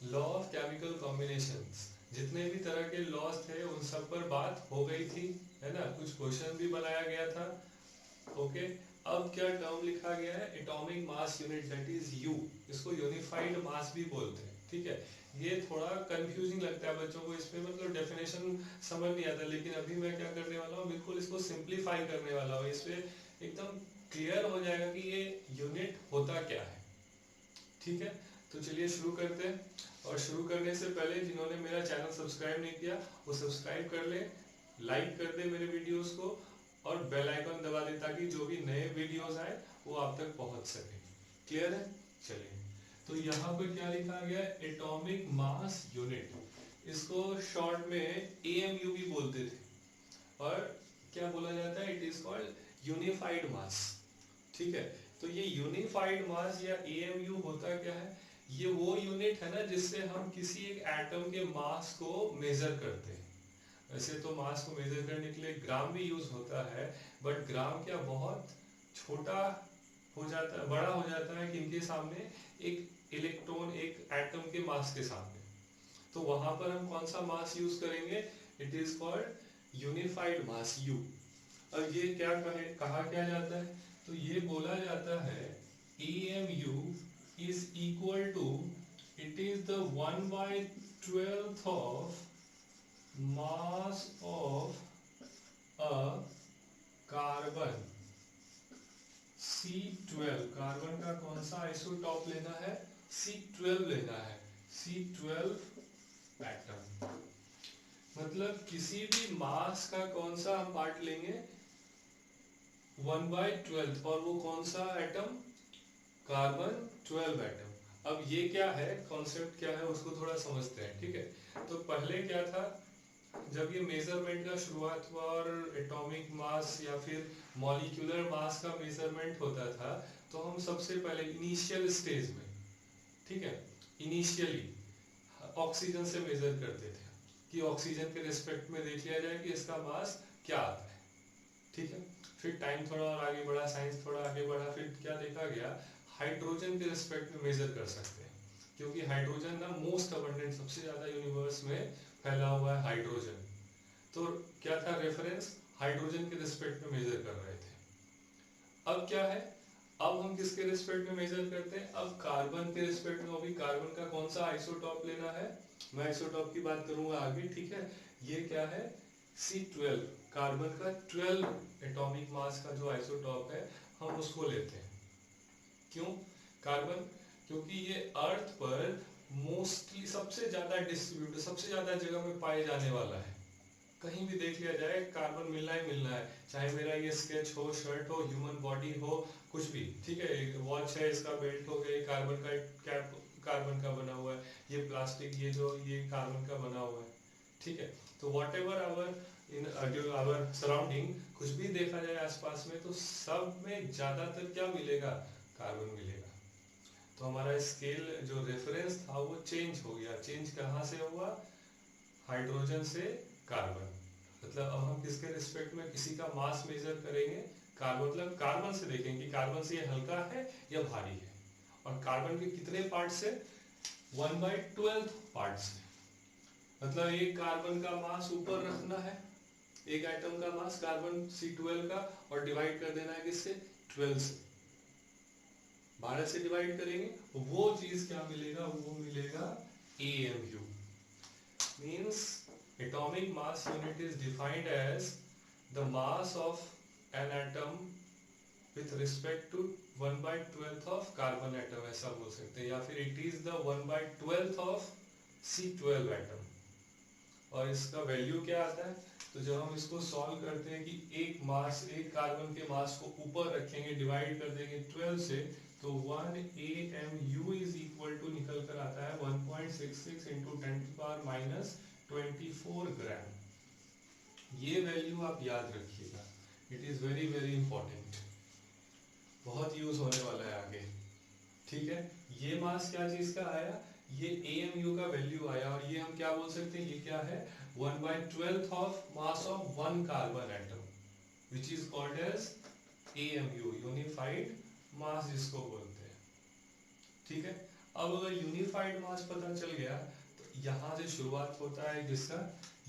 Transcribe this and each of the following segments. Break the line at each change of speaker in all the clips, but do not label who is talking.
Law of chemical combinations, जितने भी तरह के लॉज थे उन सब पर बात हो गई थी, है ना, कुछ क्वेश्चन भी बनाया गया था। ओके, अब क्या टर्म लिखा गया है, atomic mass unit, that is you. इसको यूनिफाइड मास भी बोलते हैं, ठीक है। ये थोड़ा कंफ्यूजिंग लगता है बच्चों को, इसमें मतलब डेफिनेशन समझ नहीं आता, लेकिन अभी मैं क्या करने वाला हूँ, बिल्कुल इसको सिंप्लीफाई करने वाला हूँ, इसमें एकदम क्लियर हो जाएगा कि ये यूनिट होता क्या है। ठीक है, तो चलिए शुरू करते हैं। और शुरू करने से पहले जिन्होंने मेरा चैनल सब्सक्राइब नहीं किया वो सब्सक्राइब कर ले, लाइक कर दे मेरे वीडियोस को, और बेल आइकन दबा दे ताकि जो भी नए वीडियोस आए वो आप तक पहुंच सके। क्लियर है? चलिए, तो यहाँ पर क्या लिखा गया है, एटॉमिक मास यूनिट। इसको शॉर्ट में एएमयू भी बोलते थे, और क्या बोला जाता है, इट इज कॉल्ड यूनिफाइड मास। ठीक है, तो ये यूनिफाइड मास या एएमयू होता क्या है, ये वो यूनिट है ना जिससे हम किसी एक एटम के मास को मेजर करते हैं। वैसे तो मास को मेजर करने के लिए ग्राम भी यूज होता है, बट ग्राम क्या बहुत छोटा हो जाता है, बड़ा हो जाता है किनके सामने, एक इलेक्ट्रॉन, एक एटम के मास के सामने। तो वहां पर हम कौन सा मास यूज करेंगे, it is called unified mass you. अब ये क्या कहा क्या जाता है, तो ये बोला जाता है EMU is equal to, it is the 1/12 of mass of a carbon C12। Carbon का कौन सा आइसोटॉप लेना है, C12 लेना है, C12 एटम। मतलब किसी भी मास का कौन सा हम पार्ट लेंगे, 1/12, और वो कौन सा एटम, कार्बन 12 एटम। अब ये क्या है, कॉन्सेप्ट क्या है उसको थोड़ा समझते हैं, ठीक है। तो पहले क्या था, जब ये मेजरमेंट का शुरुआत हुआ और एटॉमिक मास या फिर मॉलिक्यूलर मास का मेजरमेंट होता था, तो हम सबसे पहले इनिशियल स्टेज में, ठीक है, इनिशियली ऑक्सीजन से मेजर करते थे कि ऑक्सीजन के रिस्पेक्ट में देख लिया जाए कि इसका मास क्या आता है। ठीक है, फिर टाइम थोड़ा और आगे बढ़ा, साइंस थोड़ा आगे बढ़ा, फिर क्या देखा गया, हाइड्रोजन के रिस्पेक्ट में मेजर कर सकते हैं, क्योंकि हाइड्रोजन ना मोस्ट अबंडेंट, सबसे ज्यादा यूनिवर्स में फैला हुआ है हाइड्रोजन। तो क्या था रेफरेंस, हाइड्रोजन के रिस्पेक्ट में मेजर कर रहे थे। अब क्या है, अब हम किसके रिस्पेक्ट में मेजर करते हैं, अब कार्बन के रिस्पेक्ट में। अभी कार्बन का कौन सा आइसोटॉप लेना है, मैं आइसोटॉप की बात करूंगा आगे, ठीक है। ये क्या है, C12, कार्बन का 12 एटॉमिक मास का जो आइसोटॉप है, हम उसको लेते हैं। क्यों कार्बन, क्योंकि ये अर्थ पर मोस्टली सबसे ज्यादा डिस्ट्रीब्यूट, सबसे ज्यादा जगह में पाए जाने वाला है। कहीं भी देख लिया जाए कार्बन मिलना ही मिलना है, चाहे मेरा ये स्केच हो, शर्ट हो, ह्यूमन बॉडी हो, कुछ भी, ठीक है, वॉच है, इसका बेल्ट हो गया, कार्बन का कैप कार्बन का बना हुआ है, ये प्लास्टिक, ये जो ये कार्बन का बना हुआ है, ठीक है। तो वॉट एवर आवर इन जो आवर सराउंडिंग, कुछ भी देखा जाए आसपास में, तो सब में ज्यादातर क्या मिलेगा, कार्बन मिलेगा। तो हमारा स्केल जो रेफरेंस था वो चेंज हो गया। चेंज कहाँ से हुआ, हाइड्रोजन से कार्बन। मतलब अब हम किसके रिस्पेक्ट में किसी का मास मेजर करेंगे, कार्बन, मतलब कार्बन से देखेंगे कि कार्बन से ये हल्का है या भारी है, और कार्बन के कितने पार्ट से, 1/12 पार्ट से। मतलब एक कार्बन का मास ऊपर रखना है, एक एटम का मास कार्बन C12 का, और डिवाइड कर देना है किससे, 12 से। 12 से डिवाइड करेंगे, वो चीज क्या मिलेगा, वो मिलेगा AMU। means atomic mass unit is defined as the mass of an atom with respect to 1/12 of carbon atom, ऐसा बोल सकते हैं, या फिर it is the 1/12 of C12 atom। और इसका वैल्यू क्या आता है, तो जब हम इसको सॉल्व करते हैं कि एक मास, एक कार्बन के मास को ऊपर रखेंगे, डिवाइड कर देंगे 12 से, तो 1 AMU इज इक्वल टू निकल कर आता है 1.66 इंटू 10⁻⁻24 ग्राम। ये वैल्यू आप याद रखिएगा, it is very very important, बहुत यूज होने वाला है आगे। ठीक है, ये मास क्या चीज का आया, ये AMU का वैल्यू आया, और ये हम क्या बोल सकते हैं, ये क्या है, 1/12 of mass of one carbon atom, which is called as AMU, unified mass जिसको बोलते हैं। ठीक है, अब अगर यूनिफाइड मास पता चल गया तो यहाँ से शुरुआत होता है किसका,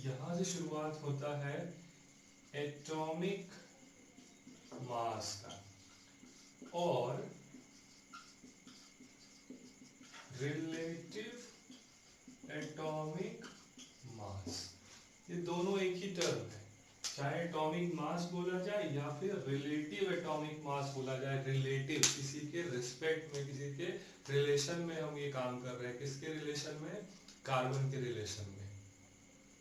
यहाँ से शुरुआत होता है एटॉमिक मास का, और रिलेटिव एटॉमिक मास, ये दोनों एक ही टर्म है, चाहे एटॉमिक मास बोला जाए या फिर रिलेटिव एटॉमिक मास बोला जाए। रिलेटिव किसी के रिस्पेक्ट में, किसी के रिलेशन में हम ये काम कर रहे हैं। किसके रिलेशन में, कार्बन के रिलेशन में।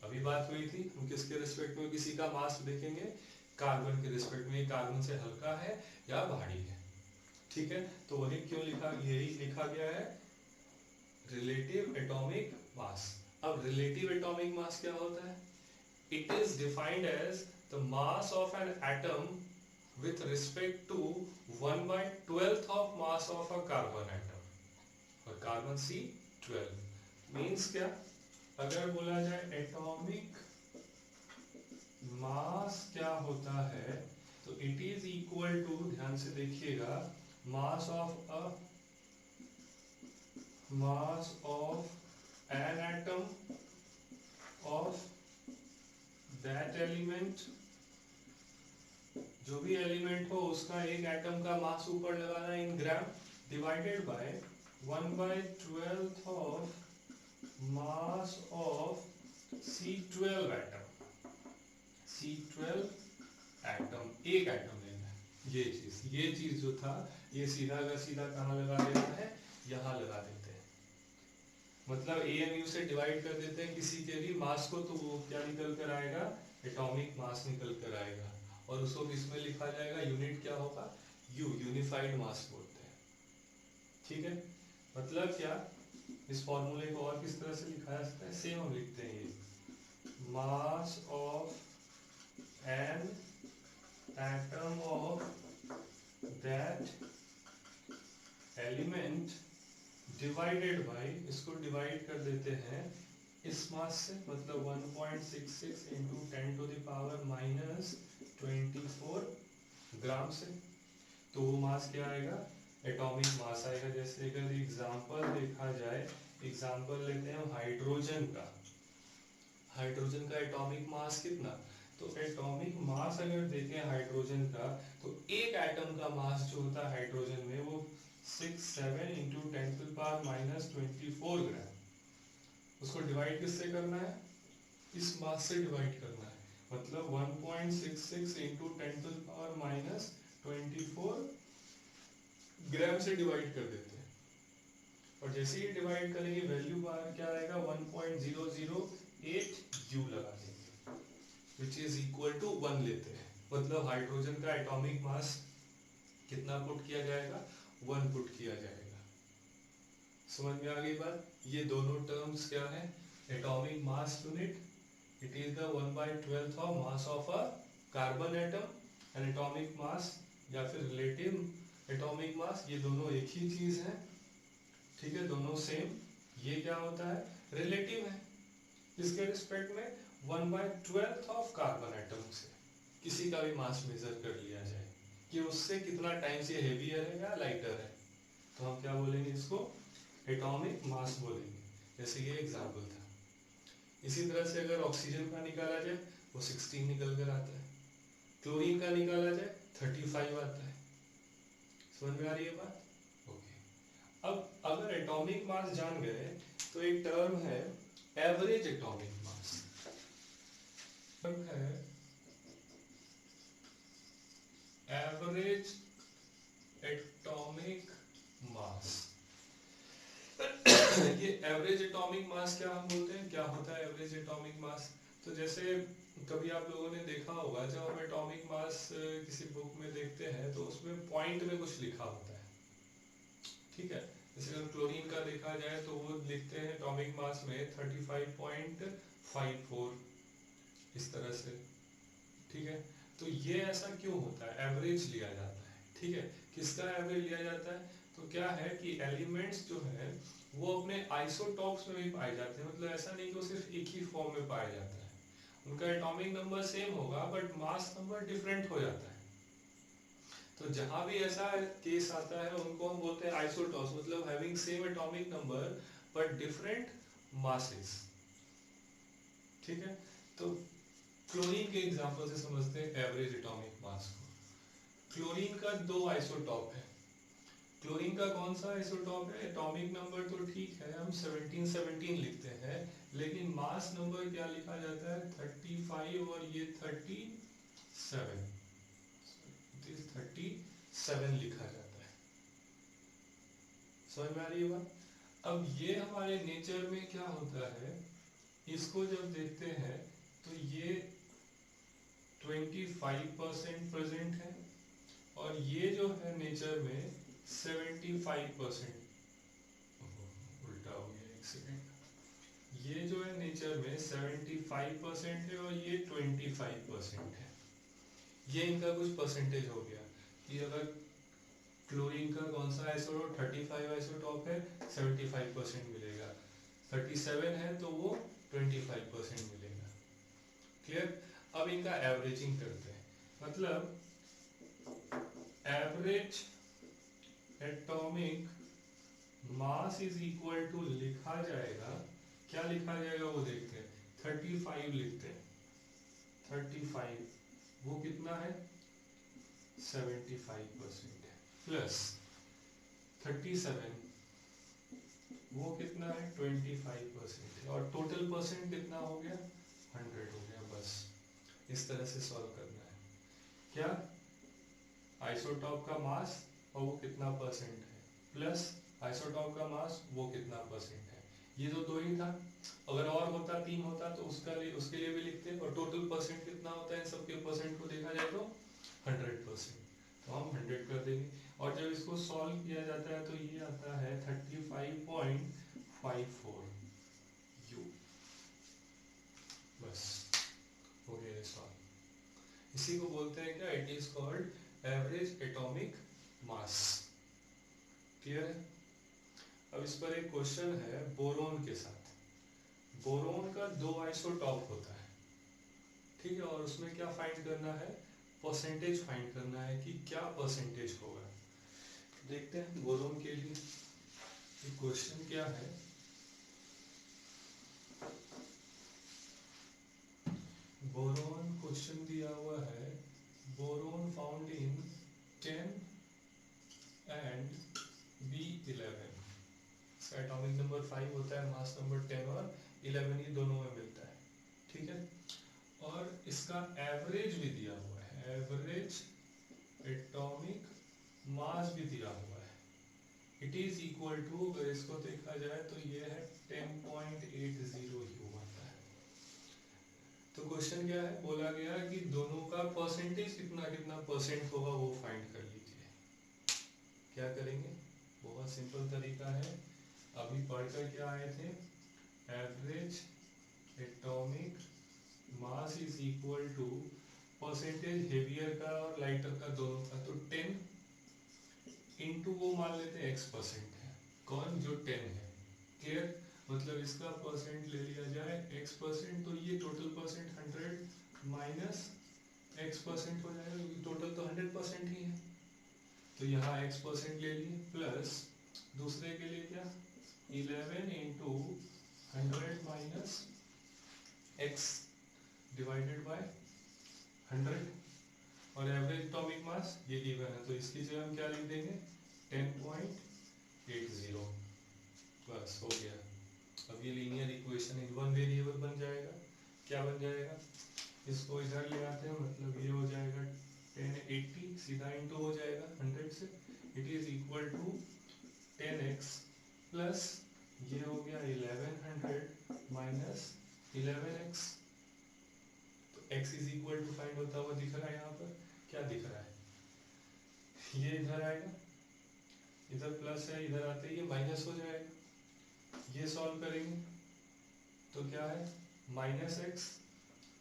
अभी बात हुई थी हम किसके रिस्पेक्ट में किसी का मास देखेंगे, कार्बन के रिस्पेक्ट में, कार्बन से हल्का है या भारी है। ठीक है, तो वही क्यों लिखा, यही लिखा गया है रिलेटिव एटॉमिक मास। अब रिलेटिव एटॉमिक मास क्या होता है, it is defined as the mass of an atom with respect to 1/12th of mass of a carbon atom, और कार्बन C12 मीन्स क्या, अगर बोला जाए एटॉमिक मास क्या होता है तो इट इज इक्वल टू, ध्यान से देखिएगा, mass of an atom of that element, जो भी एलिमेंट हो उसका एक एटम का मास ऊपर लगाना in gram, divided by 1/12th of mass of C12 atom. C12 atom, एक एटम लेना है। ये चीज जो था ये सीधा का सीधा कहाँ लगा देता है, यहाँ लगा देते हैं। मतलब AMU से डिवाइड कर देते हैं किसी के भी मास को, तो वो क्या निकल कर आएगा, एटॉमिक मास निकल कर आएगा, और उसको किसमें लिखा जाएगा, यूनिट क्या होगा, U, यूनिफाइड मास बोलते हैं। ठीक है, मतलब क्या, इस फॉर्मूले को और किस तरह से लिखा जा सकता है, सेम हम लिखते हैं ये, mass of an atom of that element divided by, इसको डिवाइड कर देते हैं इस मास से, मतलब 1.66 इंटू 10⁻⁻24 ग्राम से। तो वो मास क्या आएगा, एटॉमिक मास आएगा। जैसे अगर एग्जांपल देखा जाए, एग्जांपल लेते हैं हम हाइड्रोजन का। हाइड्रोजन का एटॉमिक मास कितना, तो एटॉमिक मास अगर देखें हाइड्रोजन का, तो एक एटम का मास जो होता है हाइड्रोजन में वो 67 इंटू 10⁻⁻24 ग्राम। उसको डिवाइड किससे करना है, इस मास से डिवाइड करना है, मतलब 1.66 इंटू 10⁻⁻24 ग्राम से डिवाइड कर देते हैं। और जैसे ही डिवाइड करेंगे वैल्यू बाहर क्या आएगा, 1.008 U लगा देंगे, विच इज इक्वल टू 1 लेते हैं। मतलब हाइड्रोजन का एटॉमिक मास कितना पुट किया जाएगा, 1 पुट किया जाएगा। समझ में आ गई बात। ये दोनों टर्म्स क्या है, atomic mass unit, it is the 1/12th of mass of a carbon atom, and atomic mass या फिर रिलेटिव एटॉमिक मास, ये दोनों एक ही चीज है। ठीक है, दोनों सेम। ये क्या होता है, रिलेटिव है, इसके रिस्पेक्ट में 1/12th ऑफ कार्बन एटम से किसी का भी मास मेजर कर लिया जाए कि उससे कितना टाइम से हेवियर है या लाइटर है, तो हम क्या बोलेंगे, इसको एटॉमिक मास बोलेंगे। जैसे ये एग्जांपल था। इसी तरह से अगर ऑक्सीजन का निकाला जाए वो 16 निकल कर आता है, क्लोरीन का निकाला जाए 35 आता है। समझ में आ रही है बात, ओके। अब अगर एटॉमिक मास जान गए तो एक टर्म है एवरेज एटॉमिक मास। टर्म है एवरेज एटॉमिक मास। ये एवरेज एटॉमिक मास क्या हम बोलते हैं, क्या होता है एवरेज एटॉमिक मास। तो जैसे कभी आप लोगों ने देखा होगा, जब हम एटॉमिक मास किसी बुक में देखते हैं तो उसमें पॉइंट में कुछ लिखा होता है। ठीक है, जैसे अगर क्लोरीन का देखा जाए तो वो लिखते हैं एटॉमिक मास में 35.54 इस तरह से। ठीक है, तो ये ऐसा क्यों होता है, एवरेज लिया जाता है। ठीक है, किसका एवरेज लिया जाता है, तो क्या है कि एलिमेंट्स जो है वो अपने आइसोटॉप्स में भी पाए जाते हैं। मतलब ऐसा नहीं कि वो सिर्फ एक ही फॉर्म में पाया जाता है, उनका एटॉमिक नंबर सेम होगा बट मास नंबर डिफरेंट हो जाता है। तो जहां भी ऐसा केस आता है उनको हम बोलते हैं आइसोटॉप्स, मतलब having same atomic number but different masses. ठीक है, तो क्लोरीन के एग्जांपल से समझते हैं एवरेज एटॉमिक मास को। क्लोरीन का दो आइसोटॉप है। क्लोरीन का कौन सा आइसोटॉप है? एटॉमिक नंबर तो ठीक है, हम 17 लिखते हैं, लेकिन मास नंबर क्या लिखा जाता है? 35 और ये 37, 37 लिखा जाता है। समझ में आ रही है बात? अब ये हमारे नेचर में क्या होता है, इसको जब देखते हैं तो ये 25% प्रेजेंट है, और ये जो है नेचर में 75%। उल्टा हो गया, एक सेकेंड। ये जो है नेचर में 75% है और ये 25% है। ये इनका कुछ परसेंटेज हो गया कि अगर क्लोरीन का कौन सा आइसोटॉप 35 आइसोटॉप है, 75% मिलेगा। 37 है तो वो 25% मिलेगा। क्लियर? अब इनका एवरेजिंग करते हैं, मतलब average atomic mass is equal to लिखा जाएगा, क्या लिखा जाएगा वो देखते हैं। 35 लिखते हैं, 35 वो कितना है? 75% है, प्लस 37 वो कितना है? 25% है, और टोटल परसेंट कितना हो गया? 100 हो गया। बस इस तरह से सॉल्व करना है। क्या? आइसोटॉप का मास और वो कितना परसेंट है, प्लस आइसोटॉप का मास वो कितना परसेंट है। ये तो दो ही था, अगर और होता 3 होता तो उसके लिए भी लिखते, और टोटल परसेंट कितना होता है इन सबके परसेंट को देखा जाए तो 100%, तो हम 100 कर देंगे। और जब इसको सॉल्व किया जाता है तो ये आता है 35.54 यू। बस हो गया ये सॉल्व। इसी को बोलते हैं क्या? It is called average atomic mass. Clear है? अब इस पर एक क्वेश्चन है बोरोन के साथ। बोरोन का दो आइसोटॉप होता है, ठीक है, और उसमें क्या फाइंड करना है? परसेंटेज फाइंड करना है कि क्या परसेंटेज होगा। देखते हैं बोरोन के लिए क्वेश्चन क्या है। बोरोन क्वेश्चन दिया हुआ है, boron found in 10 and B11। इसका एटॉमिक नंबर 5 होता है, मास नंबर 10 और 11 ये दोनों में मिलता है। ठीक है, और इसका एवरेज भी दिया हुआ है, एवरेज एटॉमिक मास भी दिया हुआ है। इट इज इक्वल टू, अगर इसको देखा जाए तो ये है 10.80 यू आता है। तो क्वेश्चन क्या है? बोला गया कि दोनों का परसेंटेज कितना कितना परसेंट होगा वो फाइंड कर लीजिए। क्या करेंगे? बहुत सिंपल तरीका है, अभी पढ़कर क्या आए थे? Average atomic mass is equal to percentage heavier का और लाइटर का दोनों का, तो 10 इंटू वो मान लेते हैं x% है, कौन? जो 10 है। क्लियर? मतलब इसका परसेंट ले लिया जाए x%, तो ये टोटल परसेंट 100 माइनस x% हो जाएगा, क्योंकि टोटल तो 100% ही है। तो यहाँ x% ले लिए, प्लस दूसरे के लिए क्या? 11 into 100 minus x divided by 100, और एवरेज एटॉमिक मास ये गिवन है, तो इसकी जगह हम क्या लिख देंगे? 10.80। बस हो गया। अब ये linear equation in one variable बन जाएगा। क्या बन जाएगा? इसको इधर ले आते हैं, मतलब ये हो जाएगा 1080, सीधा इंटू हो जाएगा 100 से। It is equal to 10x plus ये हो गया 1100 माइनस 11x। तो x is equal to find होता हुआ दिख रहा है यहाँ पर, क्या दिख रहा है? ये इधर आएगा, इधर प्लस है, इधर आते ही ये माइनस हो जाएगा। ये सॉल्व करेंगे तो क्या है? Minus x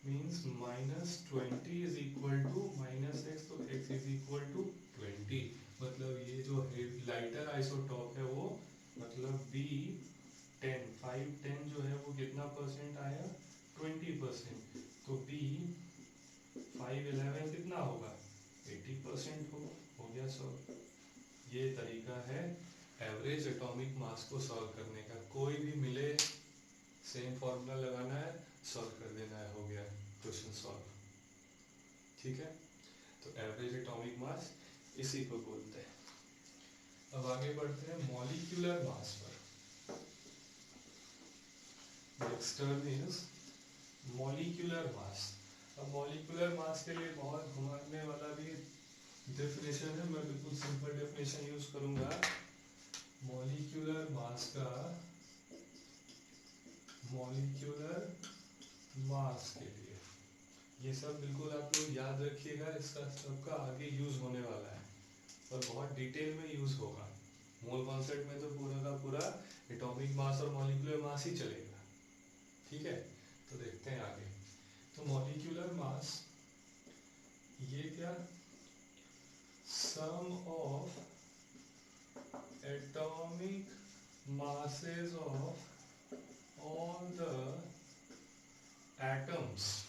means -20 is equal to minus x, तो x इज इक्वल टू 20। मतलब ये जो लाइटर आइसोटॉप है वो, मतलब B10 510 जो है वो कितना परसेंट आया? 20%। तो B511 कितना होगा? 80% हो गया सॉल्व। ये तरीका है एवरेज एटॉमिक मास को सॉल्व करने का। कोई भी मिले, सेम फॉर्मूला लगाना है, सॉल्व कर देना है, हो गया क्वेश्चन सॉल्व। ठीक है, तो एवरेज एटॉमिक मास इसी को बोलते हैं। अब आगे बढ़ते हैं मॉलिक्यूलर मास पर। Next term is molecular mass. अब मॉलिक्यूलर मास के लिए बहुत घुमाने वाला भी डेफिनेशन है, मैं बिल्कुल सिंपल डेफिनेशन यूज करूंगा। मॉलिक्यूलर मास का, मॉलिक्यूलर मास के लिए ये सब बिल्कुल आप लोग याद रखिएगा, इसका सबका आगे यूज होने वाला है और बहुत डिटेल में यूज होगा। मोल कॉन्सेप्ट में तो पूरा का पूरा एटॉमिक मास और मॉलिक्यूलर मास ही चलेगा। ठीक है, तो देखते हैं आगे। तो मॉलिक्यूलर मास ये क्या, sum of atomic masses of all the atoms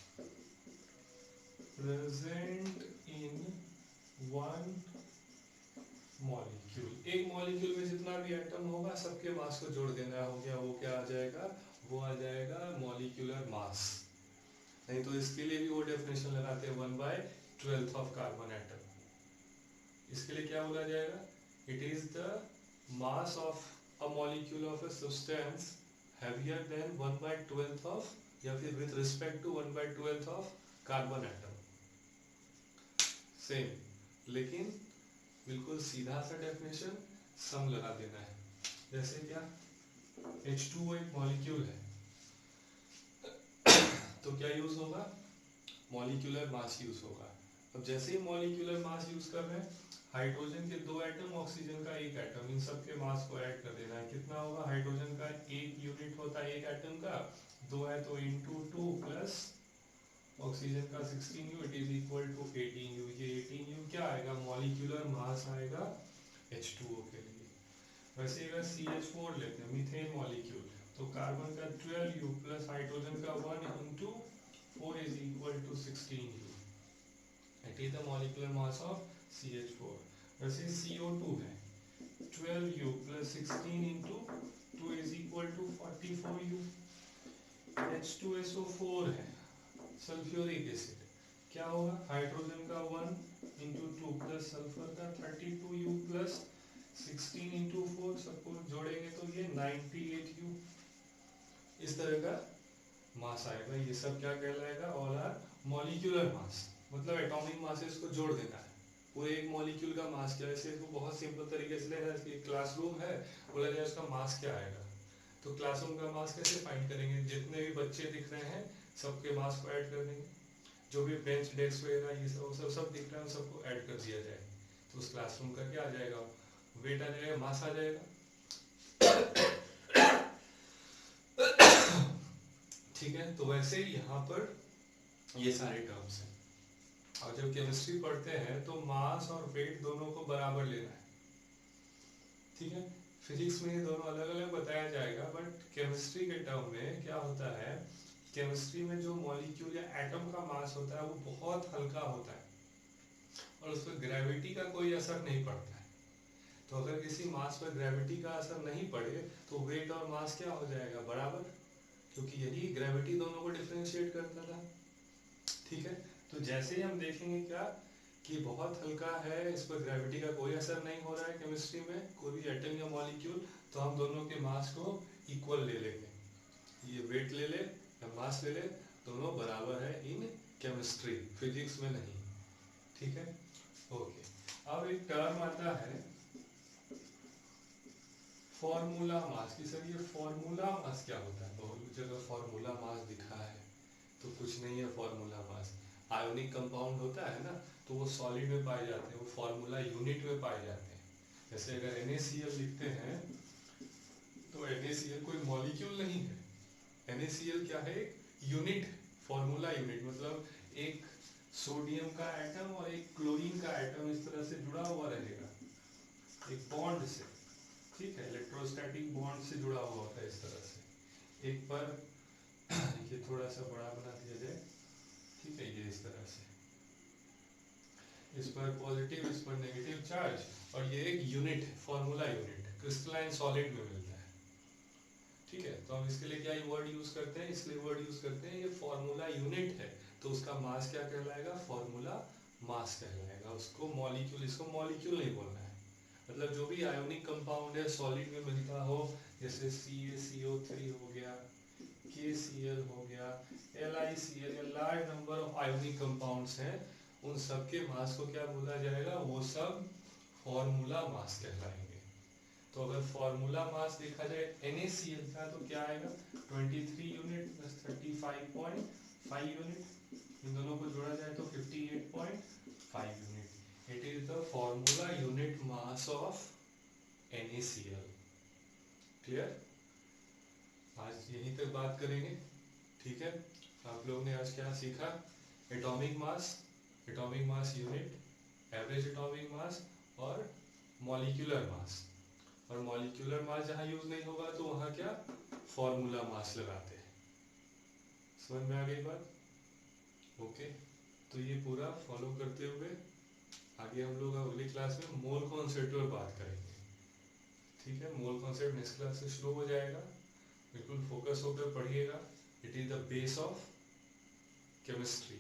present in one molecule। एक मॉलिक्यूल में जितना भी एटम होगा सबके मास को जोड़ देना हो गया, वो क्या आ जाएगा, वो आ जाएगा मॉलिक्यूलर मास। नहीं तो इसके लिए भी वो डेफिनेशन लगाते हैं 1/12 ऑफ कार्बन एटम। इसके लिए क्या बोला जाएगा, it is the mass of a molecule of a substance heavier than 1/12 of, या फिर with respect to 1/12 of carbon atom। Same, लेकिन बिल्कुल सीधा सा डेफिनेशन, सम लगा देना है। जैसे क्या, H2O एक मॉलिक्यूल है, तो क्या यूज होगा, मॉलिक्यूलर मास यूज होगा। अब जैसे ही मॉलिक्यूलर मास यूज कर रहे हैं, हाइड्रोजन के 2 एटम, ऑक्सीजन का 1 एटम, इन सब के मास को ऐड कर देना है। कितना होगा, हाइड्रोजन का 1 यूनिट होता है 1 एटम का, 2 है तो इंटू 2 प्लस ऑक्सीजन का 16U, it is equal to 18U। ये 18U क्या आएगा, मॉलिक्यूलर मास आएगा H2O के लिए। वैसे अगर CH4 लेते हैं, मीथेन मॉलिक्यूल, तो कार्बन का 12U प्लस हाइड्रोजन का 1 into 4 is equal to 16U। It is the molecular mass of CH4। वैसे CO2 है, 12U plus 16 into 2 is equal to 44U। H2SO4 है, सल्फ्यूरिक एसिड, क्या होगा, हाइड्रोजन का 1 इंटू 2 प्लस सल्फर का 32U plus 16 into 4, सबको जोड़ेंगे तो ये 98U। इस तरह का मास आएगा। ये सब क्या कहलाएगा, ऑल आर मॉलिक्यूलर मास, मतलब एटॉमिक मासेस को जोड़ देना है। पूरे एक मॉलिक्यूल का मास क्या है, इसे इसको बहुत सिंपल तरीके से लेना है। क्लासरूम है, बोला जाए उसका मास क्या आएगा, तो क्लासरूम का मास कैसे फाइंड करेंगे, जितने भी बच्चे दिख रहे हैं सबके मास को ऐड कर देंगे। जो भी बेंच डेस्क वगैरह ये सब दिख रहा है, सबको ऐड कर दिया जाए, तो उस क्लासरूम का क्या आ जाएगा, वेट आ जाएगा, मास आ जाएगा। ठीक है, तो वैसे ही यहाँ पर ये सारे टर्म्स हैं। और जब केमिस्ट्री पढ़ते हैं तो मास और वेट दोनों को बराबर लेना है। ठीक है, फिजिक्स में ये दोनों अलग अलग बताया जाएगा, बट केमिस्ट्री के टर्म में क्या होता है, केमिस्ट्री में जो मॉलिक्यूल या एटम का मास होता है वो बहुत हल्का होता है और उस पर ग्रेविटी का कोई असर नहीं पड़ता है। तो अगर किसी मास पर ग्रेविटी का असर नहीं पड़े तो वेट और मास क्या हो जाएगा, बराबर, क्योंकि यही ग्रेविटी दोनों को डिफरेंशिएट करता था। ठीक है, तो जैसे ही हम देखेंगे क्या कि बहुत हल्का है, इस पर ग्रेविटी का कोई असर नहीं हो रहा है केमिस्ट्री में, कोई भी एटम या मॉलिक्यूल, तो हम दोनों के मास को इक्वल ले लेंगे। ये वेट ले ले या मास ले ले, दोनों बराबर है इन केमिस्ट्री, फिजिक्स में नहीं। ठीक है, ओके। अब एक टर्म आता है फॉर्मूला मास की। सर ये फॉर्मूला मास क्या होता है, बहुत जगह फॉर्मूला मास दिखा है, तो कुछ नहीं है फॉर्मूला मास। आयोनिक कंपाउंड होता है ना, तो वो सॉलिड में पाए जाते हैं, वो फॉर्मूला यूनिट में पाए जाते हैं। जैसे अगर NaCl लिखते हैं तो NaCl कोई मॉलिक्यूल नहीं है, NaCl क्या है, यूनिट, फॉर्मूला यूनिट, मतलब एक सोडियम का एटम और एक क्लोरीन का एटम इस तरह से जुड़ा हुआ रहेगा एक बॉन्ड से। ठीक है, इलेक्ट्रोस्टैटिक बॉन्ड से जुड़ा हुआ होता है इस तरह से। एक पर ये थोड़ा सा बड़ा बना दिया जाए, ठीक है, ये इस तरह से। इस पर पॉजिटिव, इस पर नेगेटिव चार्ज, और ये एक यूनिट है, फॉर्मूला यूनिट, क्रिस्टलाइन सॉलिड में मिलता है। ठीक है, तो हम इसके लिए क्या वर्ड यूज करते हैं, इसलिए वर्ड यूज करते हैं, ये फॉर्मूला यूनिट है, तो उसका मास क्या कहलाएगा, फॉर्मूला मास कहलाएगा। उसको मॉलिक्यूल, इसको मॉलिक्यूल नहीं बोलना है। मतलब जो भी आयोनिक कंपाउंड है सॉलिड में मिलता हो, जैसे CaCO3 हो गया, KCl हो गया, LiCl, या large number of ionic compounds हैं, उन सब के मास को क्या बोला जाएगा, वो सब फॉर्मूला मास कहलाएंगे। तो अगर फॉर्मूला मास देखा जाए NaCl का, तो क्या आएगा, 23 यूनिट प्लस 35.5 यूनिट, इन दोनों को जोड़ा जाए तो 58.5 unit. It is the formula unit mass of NaCl। Clear? आज यहीं तक बात करेंगे। ठीक है, आप लोगों ने आज क्या सीखा, atomic mass unit, average atomic मास, और मॉलिक्यूलर मास। और मॉलिक्यूलर मास जहाँ यूज नहीं होगा तो वहाँ क्या, फॉर्मूला मास लगाते हैं। समझ में आ गई बात? ओके, तो ये पूरा फॉलो करते हुए आगे हम लोग अगली क्लास में मोल कॉन्सेप्ट पर बात करेंगे। ठीक है, मोल कॉन्सेप्ट नेक्स्ट क्लास से शुरू हो जाएगा, बिल्कुल फोकस होकर पढ़िएगा। It is the base of chemistry.